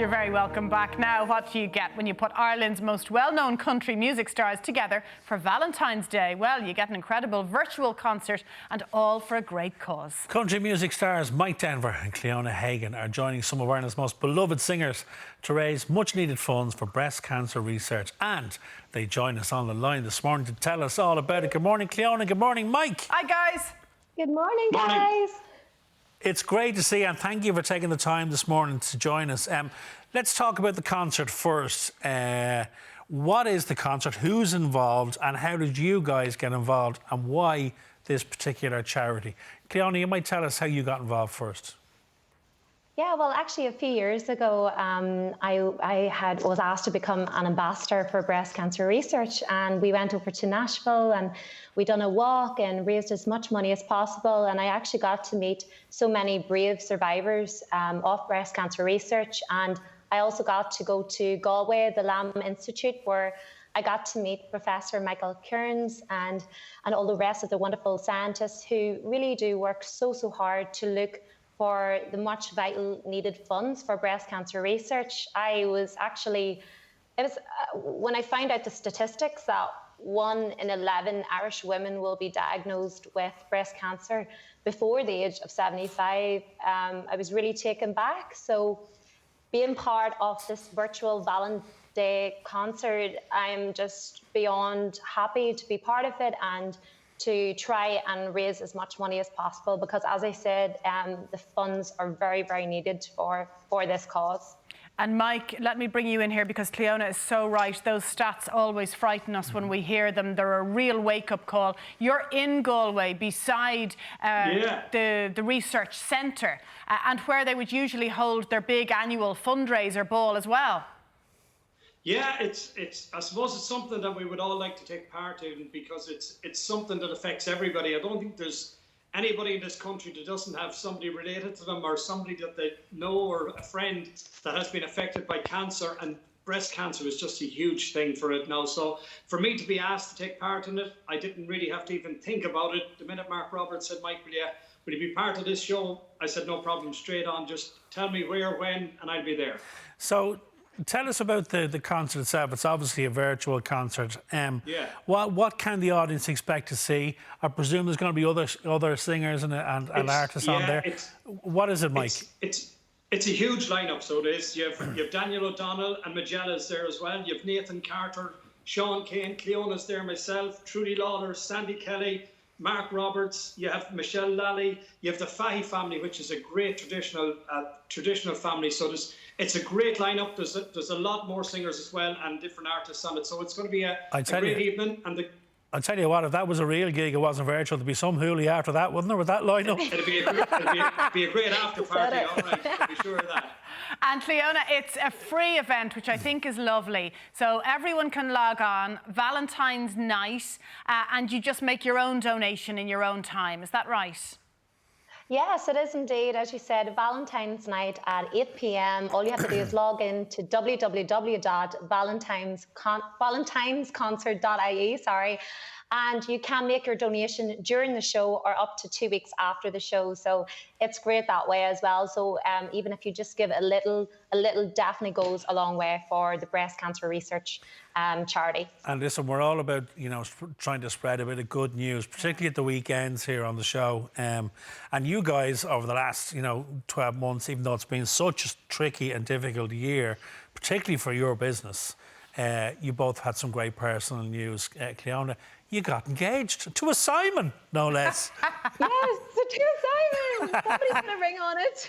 You're very welcome back. Now, what do you get when you put Ireland's most well-known country music stars together for Valentine's Day? Well, you get an incredible virtual concert and all for a great cause. Country music stars Mike Denver and Cliona Hagan are joining some of Ireland's most beloved singers to raise much-needed funds for breast cancer research. And they join us on the line this morning to tell us all about it. Good morning, Cliona. Good morning, Mike. Hi, guys. Good morning, guys. It's great to see you, and thank you for taking the time this morning to join us. Let's talk about the concert first. What is the concert? Who's involved? And how did you guys get involved? And why this particular charity? Cliona, you might tell us how you got involved first. Yeah, well, actually, a few years ago, I was asked to become an ambassador for breast cancer research, and we went over to Nashville and we done a walk and raised as much money as possible. And I actually got to meet so many brave survivors of breast cancer research. And I also got to go to Galway, the Lamb Institute, where I got to meet Professor Michael Kearns and all the rest of the wonderful scientists who really do work so hard to look for the much vital needed funds for breast cancer research. When I found out the statistics that 1 in 11 Irish women will be diagnosed with breast cancer before the age of 75, I was really taken back. So being part of this virtual Valentine's Day concert, I'm just beyond happy to be part of it and to try and raise as much money as possible, because as I said, the funds are very needed for this cause. And Mike, let me bring you in here because Cliona is so right. Those stats always frighten us when we hear them. They're a real wake-up call. You're in Galway beside the research centre and where they would usually hold their big annual fundraiser ball as well. Yeah, I suppose it's something that we would all like to take part in because it's something that affects everybody. I don't think there's anybody in this country that doesn't have somebody related to them or somebody that they know or a friend that has been affected by cancer, and breast cancer is just a huge thing for it now. So for me to be asked to take part in it, I didn't really have to even think about it. The minute Mark Roberts said, Mike, will you be part of this show? I said, no problem, straight on, just tell me where, when, and I'll be there. So tell us about the concert itself. It's obviously a virtual concert. What can the audience expect to see? I presume there's going to be other singers and artists on there. What is it, Mike? It's a huge lineup. So it is. You have Daniel O'Donnell and Magella's there as well. You have Nathan Carter, Sean Kane, Cleona's there, myself, Trudy Lawler, Sandy Kelly, Mark Roberts. You have Michelle Lally. You have the Fahy family, which is a great traditional family. So it's a great lineup. There's a lot more singers as well and different artists on it. So it's going to be a great evening. And I'll tell you what, if that was a real gig, it wasn't virtual, there'd be some hoolie after that, wouldn't there, with that lineup? It'd be a great after party, all right, I'll be sure of that. And Cliona, it's a free event, which I think is lovely. So everyone can log on, Valentine's night, and you just make your own donation in your own time. Is that right? Yes, it is indeed. As you said, Valentine's night at 8 p.m. All you have to do is log in to valentinesconcert.ie, and you can make your donation during the show or up to 2 weeks after the show. So it's great that way as well. So even if you just give a little definitely goes a long way for the breast cancer research charity. And listen, we're all about, trying to spread a bit of good news, particularly at the weekends here on the show. And you guys, over the last, 12 months, even though it's been such a tricky and difficult year, particularly for your business, you both had some great personal news. Cliona, you got engaged to a Simon, no less. Yes, to a Simon. Somebody's going to ring on it.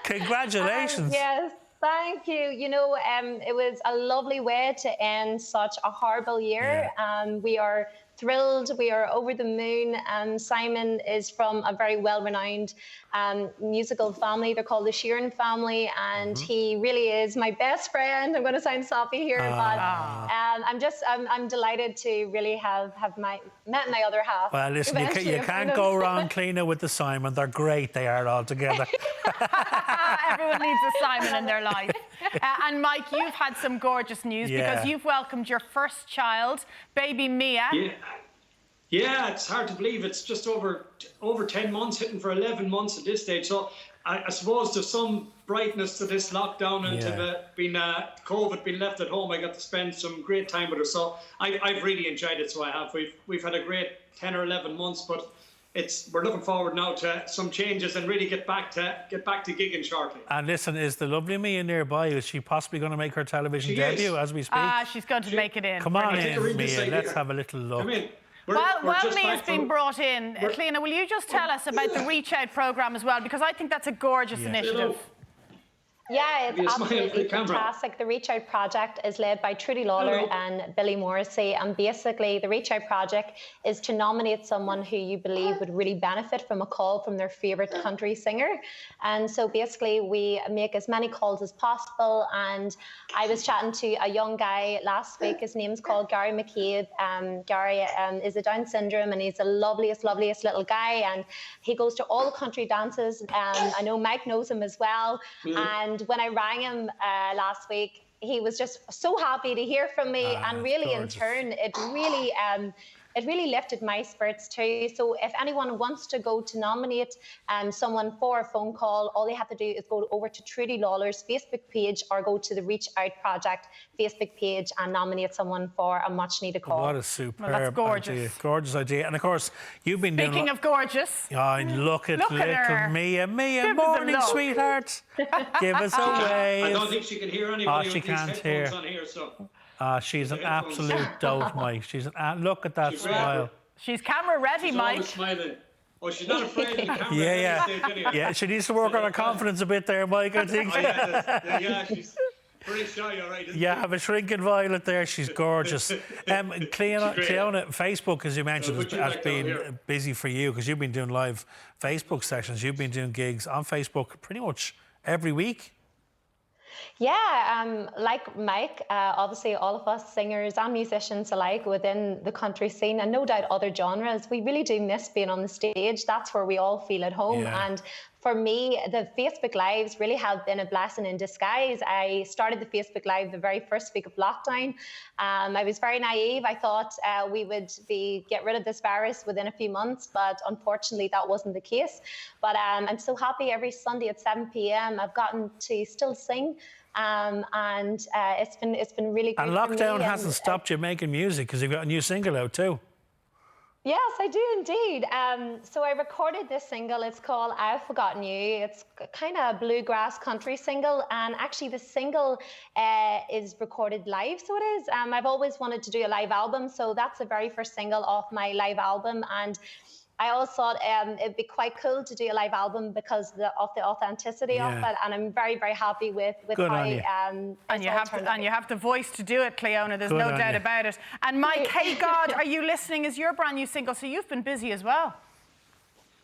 Congratulations. Yes. Thank you. It was a lovely way to end such a horrible year. We are thrilled. We are over the moon. Simon is from a very well-renowned musical family. They're called the Sheeran family, and he really is my best friend. I'm going to sound soppy here, but I'm delighted to really have met my other half. Well, listen, you can't go wrong, Cliona, with the Simon. They're great. They are all together. Everyone needs a Simon in their life. And Mike, you've had some gorgeous news because you've welcomed your first child, baby Mia. Yeah, it's hard to believe. It's just over 10 months, hitting for 11 months at this stage. So I suppose there's some brightness to this lockdown and to COVID being left at home. I got to spend some great time with her. So I've really enjoyed it. So I have. We've had a great 10 or 11 months, but we're looking forward now to some changes and really get back to gigging shortly. And listen, is the lovely Mia nearby? Is she possibly going to make her television debut as we speak? She's going to make it in. Come on in, Mia. Let's have a little look. Come in. While Mia's been brought in, Cliona, will you just tell us about the Reach Out programme as well? Because I think that's a gorgeous initiative. Yeah, it's absolutely fantastic. The Reach Out project is led by Trudy Lawler and Billy Morrissey. And basically, the Reach Out project is to nominate someone who you believe would really benefit from a call from their favourite country singer. And so basically, we make as many calls as possible. And I was chatting to a young guy last week. His name's called Gary McCabe. Gary is a Down syndrome, and he's the loveliest little guy. And he goes to all the country dances. I know Mike knows him as well. And when I rang him last week, he was just so happy to hear from me, and really, in turn, it really lifted my spirits too. So if anyone wants to go to nominate someone for a phone call, all they have to do is go over to Trudy Lawler's Facebook page or go to the Reach Out Project Facebook page and nominate someone for a much needed call. What a superb that's gorgeous. idea. Gorgeous idea. And of course, you've been doing... Speaking of gorgeous. Look at little Mia. Mia, morning, sweetheart. Give us a wave. I don't think she can hear anybody she with can't these hear. headphones on here, so... She's an absolute dote, Mike. Look at that smile. She's camera ready, She's Mike. always smiling. Oh, she's not afraid of the camera. Yeah, she needs to work on her confidence a bit there, Mike, I think. She's pretty shy, all right. Have a shrinking violet there. She's gorgeous. Cliona, Facebook, as you mentioned, has been busy for you because you've been doing live Facebook sessions. You've been doing gigs on Facebook pretty much every week. Yeah, like Mike, obviously all of us singers and musicians alike within the country scene, and no doubt other genres, we really do miss being on the stage. That's where we all feel at home. And for me, the Facebook Lives really have been a blessing in disguise. I started the Facebook Live the very first week of lockdown. I was very naive. I thought we would get rid of this virus within a few months, but unfortunately that wasn't the case. But I'm so happy every Sunday at 7 p.m. I've gotten to still sing. And it's been really great. And lockdown hasn't stopped you making music because you've got a new single out too. Yes, I do indeed. So I recorded this single. It's called I've Forgotten You. It's kind of a bluegrass country single. And actually the single is recorded live. So it is. I've always wanted to do a live album. So that's the very first single off my live album. And I always thought it'd be quite cool to do a live album because of the authenticity of it, and I'm very, very happy with how and you have the voice to do it, Cliona. There's no doubt about it. And Mike, Hey God, Are You Listening is your brand new single, so you've been busy as well.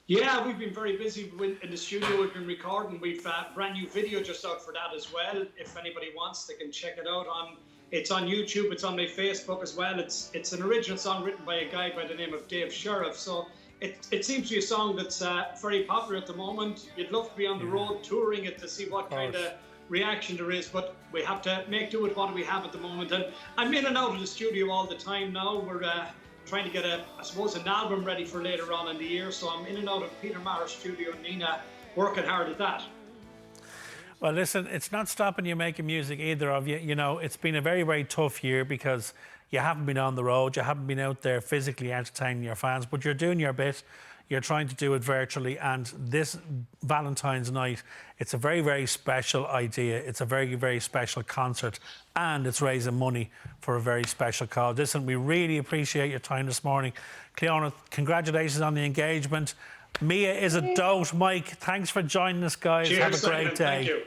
Yeah, we've been very busy in the studio. We've been recording. We've a brand new video just out for that as well. If anybody wants, they can check it out It's on YouTube. It's on my Facebook as well. It's an original song written by a guy by the name of Dave Sheriff. So. It seems to be a song that's very popular at the moment. You'd love to be on the road touring it to see what kind of reaction there is, but we have to make do with what we have at the moment. And I'm in and out of the studio all the time now. We're trying to get an album ready for later on in the year. So I'm in and out of Peter Marr's studio and Nina working hard at that. Well, listen, it's not stopping you making music, either of you. You know, it's been a very, very tough year because you haven't been on the road, you haven't been out there physically entertaining your fans, but you're doing your bit. You're trying to do it virtually, and this Valentine's night, it's a very, very special idea. It's a very, very special concert, and it's raising money for a very special cause. Listen, we really appreciate your time this morning. Cliona, congratulations on the engagement. Mia is a dote. Mike, thanks for joining us, guys. Cheers, have a great day. Thank you.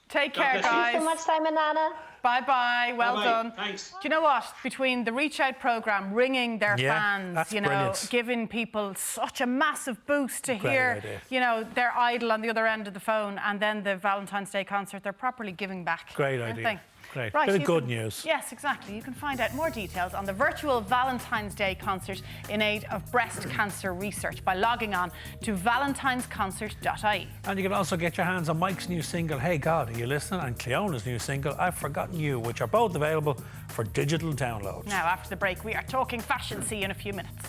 Take care, guys. Thanks so much, Simon, Anna. Bye-bye. Well done. Thanks. Do you know what? Between the Reach Out programme, ringing their fans, brilliant. giving people such a massive boost to hear, their idol on the other end of the phone, and then the Valentine's Day concert, they're properly giving back. Great idea. Great. Right, Bit of good news. Yes, exactly. You can find out more details on the virtual Valentine's Day concert in aid of breast cancer research by logging on to valentinesconcert.ie. And you can also get your hands on Mike's new single, Hey God, Are You Listening? And Cleona's new single, I've Forgotten You, which are both available for digital download. Now, after the break, we are talking fashion. See you in a few minutes.